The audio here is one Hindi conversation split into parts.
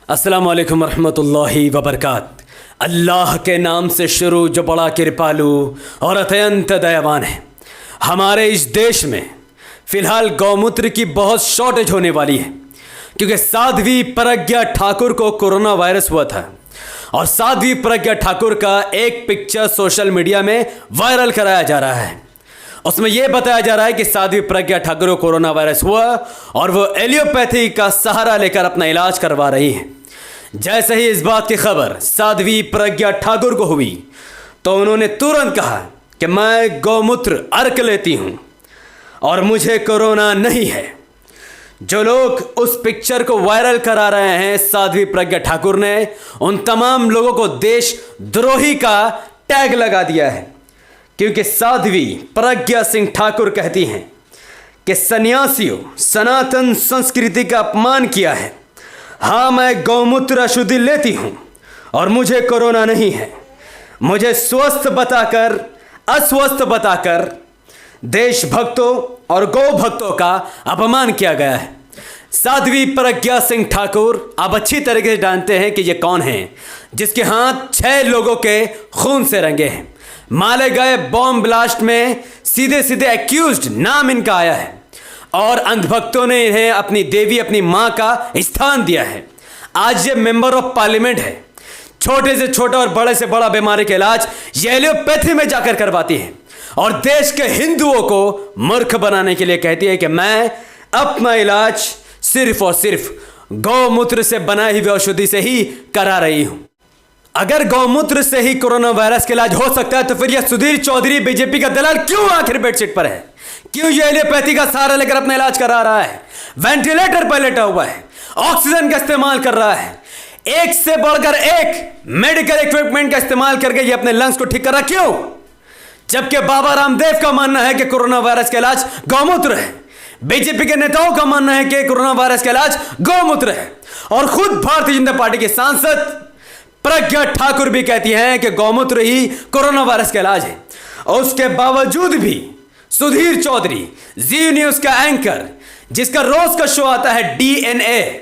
अस्सलाम वालेकुम रहमतुल्लाहि वबरकात। अल्लाह के नाम से शुरू जो बड़ा कृपालु और अत्यंत दयावान है। हमारे इस देश में फ़िलहाल गौमूत्र की बहुत शॉर्टेज होने वाली है, क्योंकि साध्वी प्रज्ञा ठाकुर को कोरोना वायरस हुआ था और साध्वी प्रज्ञा ठाकुर का एक पिक्चर सोशल मीडिया में वायरल कराया जा रहा है। उसमें यह बताया जा रहा है कि साध्वी प्रज्ञा ठाकुर को कोरोना वायरस हुआ और वो एलियोपैथी का सहारा लेकर अपना इलाज करवा रही हैं। जैसे ही इस बात की खबर साध्वी प्रज्ञा ठाकुर को हुई तो उन्होंने तुरंत कहा कि मैं गौमूत्र अर्क लेती हूं और मुझे कोरोना नहीं है। जो लोग उस पिक्चर को वायरल करा रहे हैं, साध्वी प्रज्ञा ठाकुर ने उन तमाम लोगों को देशद्रोही का टैग लगा दिया है, क्योंकि साध्वी प्रज्ञा सिंह ठाकुर कहती हैं कि सन्यासियों सनातन संस्कृति का अपमान किया है। हाँ, मैं गौमूत्र अशुद्धि लेती हूँ और मुझे कोरोना नहीं है। मुझे स्वस्थ बताकर अस्वस्थ बताकर देशभक्तों और गौ भक्तों का अपमान किया गया है। साध्वी प्रज्ञा सिंह ठाकुर आप अच्छी तरीके से जानते हैं कि ये कौन है, जिसके हाथ 6 लोगों के खून से रंगे हैं। मारे गए बॉम्ब ब्लास्ट में सीधे सीधे एक्यूज्ड नाम इनका आया है और अंधभक्तों ने इन्हें अपनी देवी, अपनी मां का स्थान दिया है। आज ये मेंबर ऑफ पार्लियामेंट है। छोटे से छोटा और बड़े से बड़ा बीमारी का इलाज ये एलियोपैथी में जाकर करवाती है और देश के हिंदुओं को मूर्ख बनाने के लिए कहती है कि मैं अपना इलाज सिर्फ और सिर्फ गौमूत्र से बनाई हुई औषधि से ही करा रही हूं। अगर गौमूत्र से ही कोरोना वायरस का इलाज हो सकता है तो फिर यह सुधीर चौधरी बीजेपी का दलाल क्यों आखिर बेडशीट पर है? क्यों ये एलियोपैथी का सहारा लेकर अपना इलाज करा रहा है? वेंटिलेटर पर लेटा हुआ है, ऑक्सीजन का इस्तेमाल कर रहा है, एक से बढ़कर एक मेडिकल इक्विपमेंट का इस्तेमाल करके ये अपने लंग्स को ठीक कर रहा। क्यों? जबकि बाबा रामदेव का मानना है कि कोरोना वायरस का इलाज गौमूत्र है, बीजेपी के नेताओं का मानना है कि कोरोना वायरस का इलाज गौमूत्र है और खुद भारतीय जनता पार्टी के सांसद प्रज्ञा ठाकुर भी कहती हैं कि गौमूत्र ही कोरोना वायरस का इलाज है। और उसके बावजूद भी सुधीर चौधरी, जी न्यूज का एंकर, जिसका रोज का शो आता है डीएनए,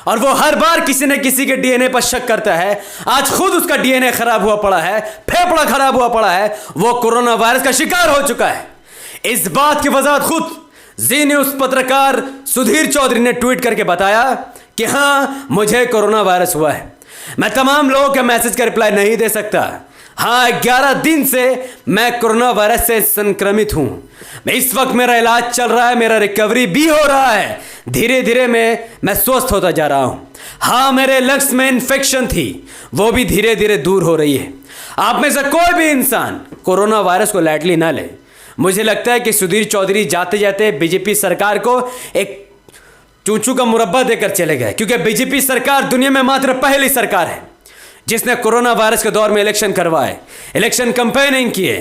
और वो हर बार किसी न किसी के डीएनए पर शक करता है, आज खुद उसका डीएनए खराब हुआ पड़ा है, फेफड़ा खराब हुआ पड़ा है, वो कोरोना वायरस का शिकार हो चुका है। इस बात की वजाहत खुद जी न्यूज पत्रकार सुधीर चौधरी ने ट्वीट करके बताया कि हाँ, मुझे कोरोना वायरस हुआ है। मैं तमाम लोगों के मैसेज का रिप्लाई नहीं दे सकता। हाँ, 11 दिन से मैं कोरोना वायरस से संक्रमित हूं। इस वक्त मेरा इलाज चल रहा है, मेरा रिकवरी भी हो रहा है। धीरे धीरे मैं स्वस्थ होता जा रहा हूं। हाँ, मेरे लंग्स में इन्फेक्शन थी, वो भी धीरे धीरे दूर हो रही है। आप में से कोई भी इंसान कोरोना वायरस को लाइटली ना ले। मुझे लगता है कि सुधीर चौधरी जाते जाते बीजेपी सरकार को एक चूचू का मुरब्बा देकर चले गए, क्योंकि बीजेपी सरकार दुनिया में मात्र पहली सरकार है जिसने कोरोना वायरस के दौर में इलेक्शन करवाए, इलेक्शन कैंपेनिंग किए,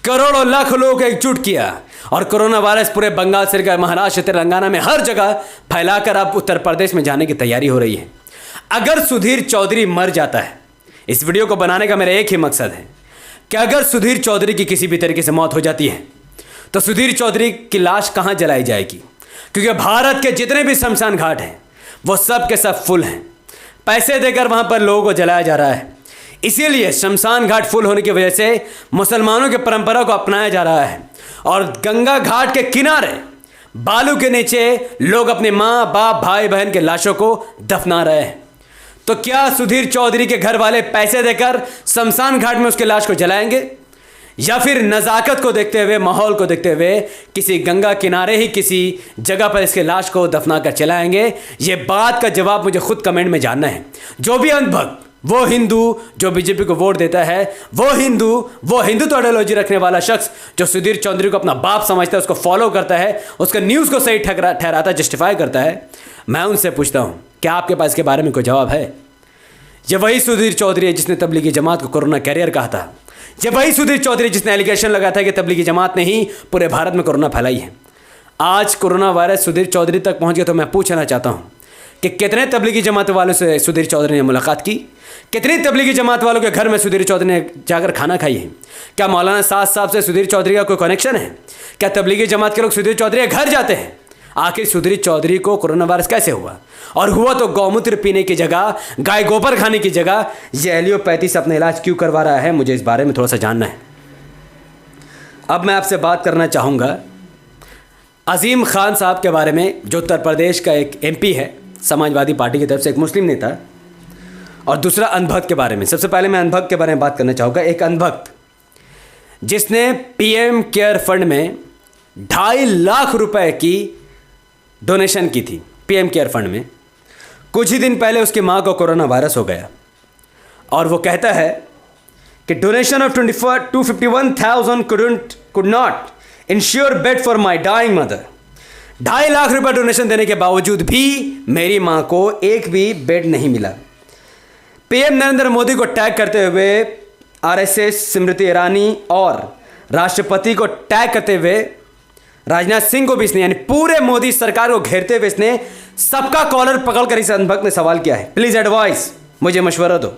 करोड़ों लाखों लोगों को एकजुट किया और कोरोना वायरस पूरे बंगाल से लेकर महाराष्ट्र, तेलंगाना में हर जगह फैलाकर अब उत्तर प्रदेश में जाने की तैयारी हो रही है। अगर सुधीर चौधरी मर जाता है, इस वीडियो को बनाने का मेरा एक ही मकसद है कि अगर सुधीर चौधरी की किसी भी तरीके से मौत हो जाती है तो सुधीर चौधरी की लाश कहाँ जलाई जाएगी? क्योंकि भारत के जितने भी शमशान घाट हैं वो सब के सब फुल हैं। पैसे देकर वहाँ पर लोगों को जलाया जा रहा है। इसीलिए शमशान घाट फुल होने की वजह से मुसलमानों की परंपरा को अपनाया जा रहा है और गंगा घाट के किनारे बालू के नीचे लोग अपने माँ बाप भाई बहन के लाशों को दफना रहे हैं। तो क्या सुधीर चौधरी के घर वाले पैसे देकर शमशान घाट में उसके लाश को जलाएंगे, या फिर नज़ाकत को देखते हुए, माहौल को देखते हुए किसी गंगा किनारे ही किसी जगह पर इसके लाश को दफना कर चलाएंगे? ये बात का जवाब मुझे खुद कमेंट में जानना है। जो भी अंधभक्त, वो हिंदू जो बीजेपी को वोट देता है, वो हिंदू तो आइडियोलॉजी रखने वाला शख्स जो सुधीर चौधरी को अपना बाप समझता है, उसको फॉलो करता है, उसका न्यूज़ को सही ठहराता है, जस्टिफाई करता है, मैं उनसे पूछता हूँ क्या आपके पास इसके बारे में कोई जवाब है? ये वही सुधीर चौधरी है जिसने तबलीगी जमात को कोरोना कैरियर कहा था। ये वही सुधीर चौधरी जिसने एलिगेशन लगाया था कि तबलीगी जमात ने ही पूरे भारत में कोरोना फैलाई है। आज कोरोना वायरस सुधीर चौधरी तक पहुंच गया तो मैं पूछना चाहता हूं कि कितने तबलीगी जमात वालों से सुधीर चौधरी ने मुलाकात की? कितनी तबलीगी जमात वालों के घर में सुधीर चौधरी ने जाकर खाना खाई है? क्या मौलाना साद साहब से सुधीर चौधरी का कोई कनेक्शन है? क्या तबलीगी जमात के लोग सुधीर चौधरी के घर जाते हैं? आखिर सुधीर चौधरी को कोरोना वायरस कैसे हुआ, और हुआ तो गौमूत्र पीने की जगह, गाय गोबर खाने की जगह ये एलियोपैथी से अपना इलाज क्यों करवा रहा है, मुझे इस बारे में थोड़ा सा जानना है। अब मैं आपसे बात करना चाहूँगा अजीम खान साहब के बारे में, जो उत्तर प्रदेश का एक MP है समाजवादी पार्टी की तरफ से, एक मुस्लिम नेता, और दूसरा अंधभक्त के बारे में। सबसे पहले मैं अंधभक्त के बारे में बात करना चाहूँगा। एक अंधभक्त जिसने PM केयर फंड में 2.5 लाख रुपए की डोनेशन की थी PM केयर फंड में। कुछ ही दिन पहले उसकी माँ को कोरोना वायरस हो गया और वो कहता है कि donation of 251,000 could not ensure bed for my dying mother. 2.5 lakh रुपए डोनेशन देने के बावजूद भी मेरी माँ को एक भी बेड नहीं मिला। PM नरेंद्र मोदी को टैग करते हुए RSS स्मृति ईरानी और राष्ट्रपति को टैग करते हुए राजनाथ सिंह को भी इसने, यानी पूरे मोदी सरकार को घेरते हुए इसने सबका कॉलर पकड़कर इस अंधभक्त ने सवाल किया है, प्लीज एडवाइस, मुझे मशवरा दो,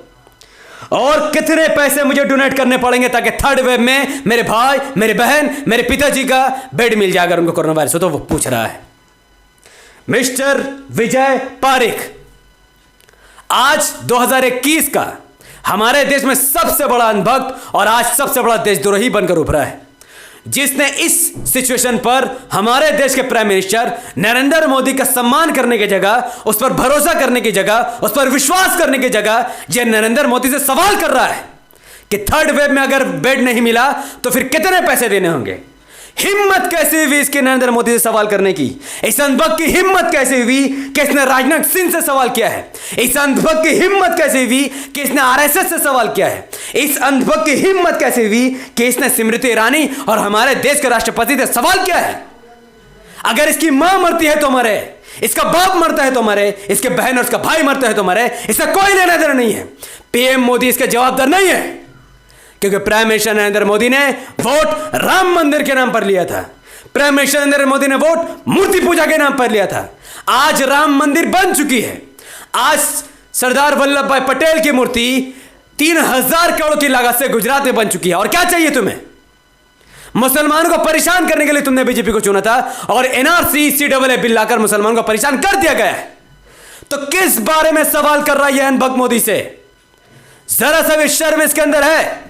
और कितने पैसे मुझे डोनेट करने पड़ेंगे ताकि थर्ड वेव में मेरे भाई, मेरे बहन, मेरे पिताजी का बेड मिल जाए अगर उनको कोरोना वायरस हो। तो वो पूछ रहा है मिस्टर विजय पारिक, आज 2021 का हमारे देश में सबसे बड़ा अंधभक्त और आज सबसे बड़ा देशद्रोही बनकर उभरा है, जिसने इस सिचुएशन पर हमारे देश के प्राइम मिनिस्टर नरेंद्र मोदी का सम्मान करने की जगह, उस पर भरोसा करने की जगह, उस पर विश्वास करने की जगह ये नरेंद्र मोदी से सवाल कर रहा है कि थर्ड वेव में अगर बेड नहीं मिला तो फिर कितने पैसे देने होंगे। हिम्मत कैसे हुई इसके नरेंद्र मोदी से सवाल करने की? इस अंधभक्त की हिम्मत कैसे हुई कि इसने राजनाथ सिंह से सवाल किया है? इस अंधभक्त की हिम्मत कैसे हुई कि इसने RSS से सवाल किया है? इस अंधभक्त की हिम्मत कैसे हुई कि इसने स्मृति ईरानी और हमारे देश के राष्ट्रपति से सवाल किया है? अगर इसकी मां मरती है तो मरे, इसका बाप मरता है तो मरे, इसके बहन और इसका भाई मरता है तो मरे, इसका कोई लेना देना नहीं है। PM मोदी इसके जवाबदार नहीं है, क्योंकि प्राइम मिनिस्टर नरेंद्र मोदी ने वोट राम मंदिर के नाम पर लिया था। प्राइम मिनिस्टर नरेंद्र मोदी ने वोट मूर्ति पूजा के नाम पर लिया था। आज राम मंदिर बन चुकी है। आज सरदार वल्लभ भाई पटेल की मूर्ति 3,000 करोड़ की लागत से गुजरात में बन चुकी है। और क्या चाहिए तुम्हें? मुसलमानों को परेशान करने के लिए तुमने बीजेपी को चुना था और NRC CAA बिल लाकर मुसलमानों को परेशान कर दिया गया है। तो किस बारे में सवाल कर रहा है अनबक मोदी से? जरा सा भी शर्म इसके अंदर है।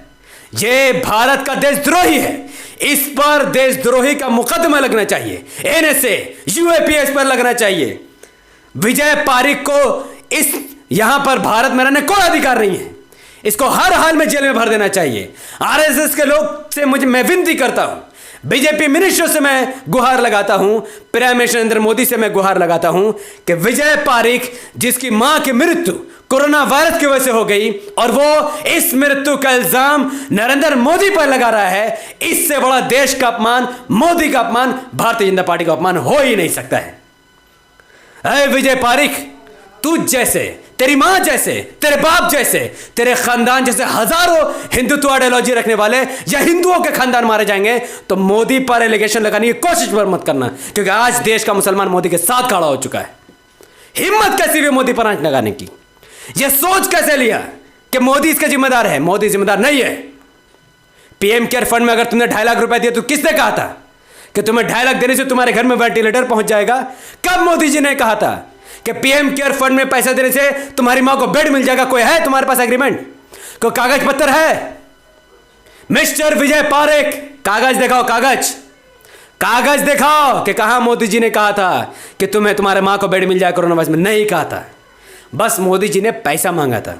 ये भारत का देशद्रोही है, इस पर देशद्रोही का मुकदमा लगना चाहिए। NSA UAPS पर लगना चाहिए। विजय पारिक को इस यहां पर भारत में रहने कोई अधिकार नहीं है। इसको हर हाल में जेल में भर देना चाहिए। RSS के लोग से मैं विनती करता हूं, बीजेपी मिनिस्टर से मैं गुहार लगाता हूं, प्राइम मिनिस्टर नरेंद्र मोदी से मैं गुहार लगाता हूं कि विजय पारिक, जिसकी मां की मृत्यु कोरोना वायरस की वजह से हो गई और वो इस मृत्यु का इल्जाम नरेंद्र मोदी पर लगा रहा है, इससे बड़ा देश का अपमान, मोदी का अपमान, भारतीय जनता पार्टी का अपमान हो ही नहीं सकता है। अरे विजय पारिक, तू जैसे, तेरी मां जैसे, तेरे बाप जैसे, तेरे खानदान जैसे हजारों हिंदुत्व आइडियोलॉजी रखने वाले या हिंदुओं के खानदान मारे जाएंगे तो मोदी पर एलिगेशन लगाने की कोशिश पर मत करना, क्योंकि आज देश का मुसलमान मोदी के साथ खड़ा हो चुका है। हिम्मत कैसी भी मोदी पर आंच लगाने की? यह सोच कैसे लिया कि मोदी इसका जिम्मेदार है? मोदी जिम्मेदार नहीं है। PM केयर फंड में अगर तुमने 2.5 लाख रुपए दिए तो किसने कहा था कि तुम्हें 2.5 लाख देने से तुम्हारे घर में वेंटिलेटर पहुंच जाएगा? कब मोदी जी ने कहा था कि PM केयर फंड में पैसा देने से तुम्हारी मां को बेड मिल जाएगा? कोई है तुम्हारे पास एग्रीमेंट? कोई कागज पत्र है? मिस्टर विजय पारिक, कागज दिखाओ, कागज दिखाओ कि कहां मोदी जी ने कहा था कि तुम्हें तुम्हारे मां को बेड मिल जाए कोरोना वायरस में? नहीं कहा था, बस मोदी जी ने पैसा मांगा था।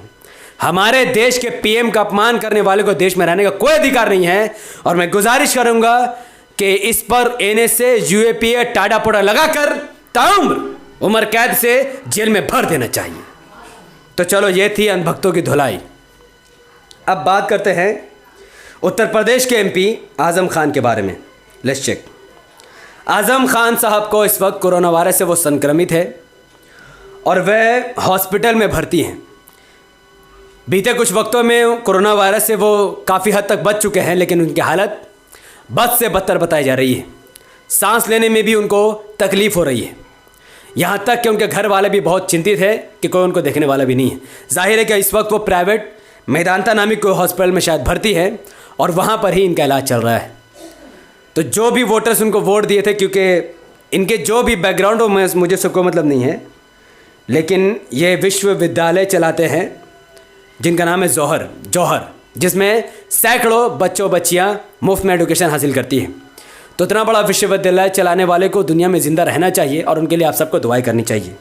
हमारे देश के PM का अपमान करने वाले को देश में रहने का कोई अधिकार नहीं है। और मैं गुजारिश करूंगा कि इस पर NSA UAPA टाडा पोड़ा लगाकर ताउम्र उम्र कैद से जेल में भर देना चाहिए। तो चलो, ये थी अंधभक्तों की धुलाई। अब बात करते हैं उत्तर प्रदेश के MP आजम खान के बारे में। Let's check. आजम खान साहब को इस वक्त कोरोना वायरस से वो संक्रमित है और वह हॉस्पिटल में भर्ती हैं। बीते कुछ वक्तों में कोरोना वायरस से वो काफ़ी हद तक बच चुके हैं, लेकिन उनकी हालत बद से बदतर बताई जा रही है। सांस लेने में भी उनको तकलीफ़ हो रही है, यहाँ तक कि उनके घर वाले भी बहुत चिंतित है कि कोई उनको देखने वाला भी नहीं है। जाहिर है कि इस वक्त वो प्राइवेट मेदांता नामी कोई हॉस्पिटल में शायद भर्ती है और वहाँ पर ही इनका इलाज चल रहा है। तो जो भी वोटर्स उनको वोट दिए थे, क्योंकि इनके जो भी बैकग्राउंड हो मुझे सबको मतलब नहीं है, लेकिन ये विश्वविद्यालय चलाते हैं जिनका नाम है जौहर, जिसमें सैकड़ों बच्चों बच्चियां मुफ्त में एडुकेशन हासिल करती हैं। तो इतना बड़ा विश्वविद्यालय चलाने वाले को दुनिया में ज़िंदा रहना चाहिए और उनके लिए आप सबको दुआएं करनी चाहिए।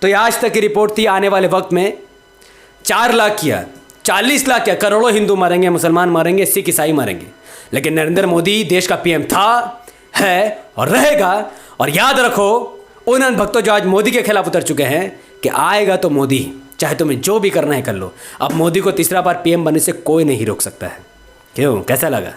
तो ये आज तक की रिपोर्ट थी। आने वाले वक्त में 4 लाख या 40 लाख या करोड़ों हिंदू मरेंगे, मुसलमान मरेंगे, सिख ईसाई मरेंगे, लेकिन नरेंद्र मोदी देश का पीएम था, है और रहेगा। और याद रखो, उन अंधभक्तों जो आज मोदी के खिलाफ उतर चुके हैं कि आएगा तो मोदी, चाहे तुम्हें जो भी करना है कर लो। अब मोदी को तीसरा बार पीएम बनने से कोई नहीं रोक सकता है। क्यों, कैसा लगा?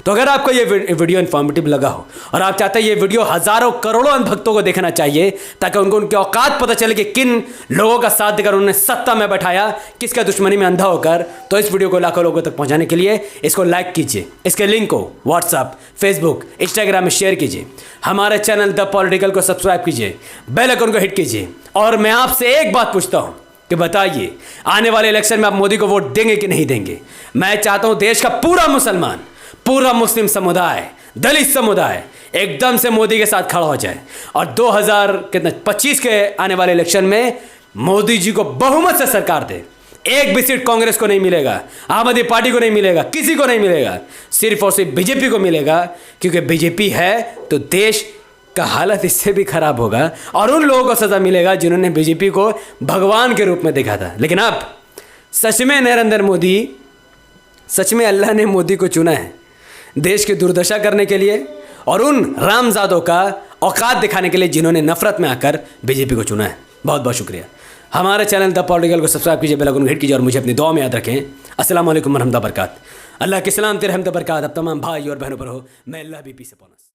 तो अगर आपको ये वीडियो इन्फॉर्मेटिव लगा हो और आप चाहते हैं ये वीडियो हज़ारों करोड़ों अंधभक्तों को देखना चाहिए ताकि उनको उनकी औकात पता चले कि किन लोगों का साथ देकर उन्होंने सत्ता में बैठाया, किसका दुश्मनी में अंधा होकर, तो इस वीडियो को लाखों लोगों तक पहुंचाने के लिए इसको लाइक कीजिए, इसके लिंक को व्हाट्सअप, फेसबुक, इंस्टाग्राम में शेयर कीजिए, हमारे चैनल द पॉलिटिकल को सब्सक्राइब कीजिए, बेल आइकन को हिट कीजिए। और मैं आपसे एक बात पूछता हूं कि बताइए, आने वाले इलेक्शन में आप मोदी को वोट देंगे कि नहीं देंगे? मैं चाहता हूं देश का पूरा मुसलमान, पूरा मुस्लिम समुदाय, दलित समुदाय एकदम से मोदी के साथ खड़ा हो जाए और 2025 के आने वाले इलेक्शन में मोदी जी को बहुमत से सरकार दे। एक भी सीट कांग्रेस को नहीं मिलेगा, आम आदमी पार्टी को नहीं मिलेगा, किसी को नहीं मिलेगा, सिर्फ और सिर्फ बीजेपी को मिलेगा। क्योंकि बीजेपी है तो देश का हालत इससे भी खराब होगा और उन लोगों को सजा मिलेगा जिन्होंने बीजेपी को भगवान के रूप में देखा था। लेकिन अब सच में नरेंद्र मोदी, सच में अल्लाह ने मोदी को चुना है देश की दुर्दशा करने के लिए और उन रामजादों का औकात दिखाने के लिए जिन्होंने नफरत में आकर बीजेपी को चुना है। बहुत बहुत शुक्रिया। हमारे चैनल द पॉलिटिकल को सब्सक्राइब कीजिए, बेल आइकन को हिट कीजिए और मुझे अपनी दुआ में याद रखें। अस्सलाम वालेकुम रहमतुल्लाह बरकात। अल्लाह के सलाम तेरे रहमत बरकात अब तमाम भाई और बहनों पर हो। मैं अल्लाह भी पीस अपॉन अस।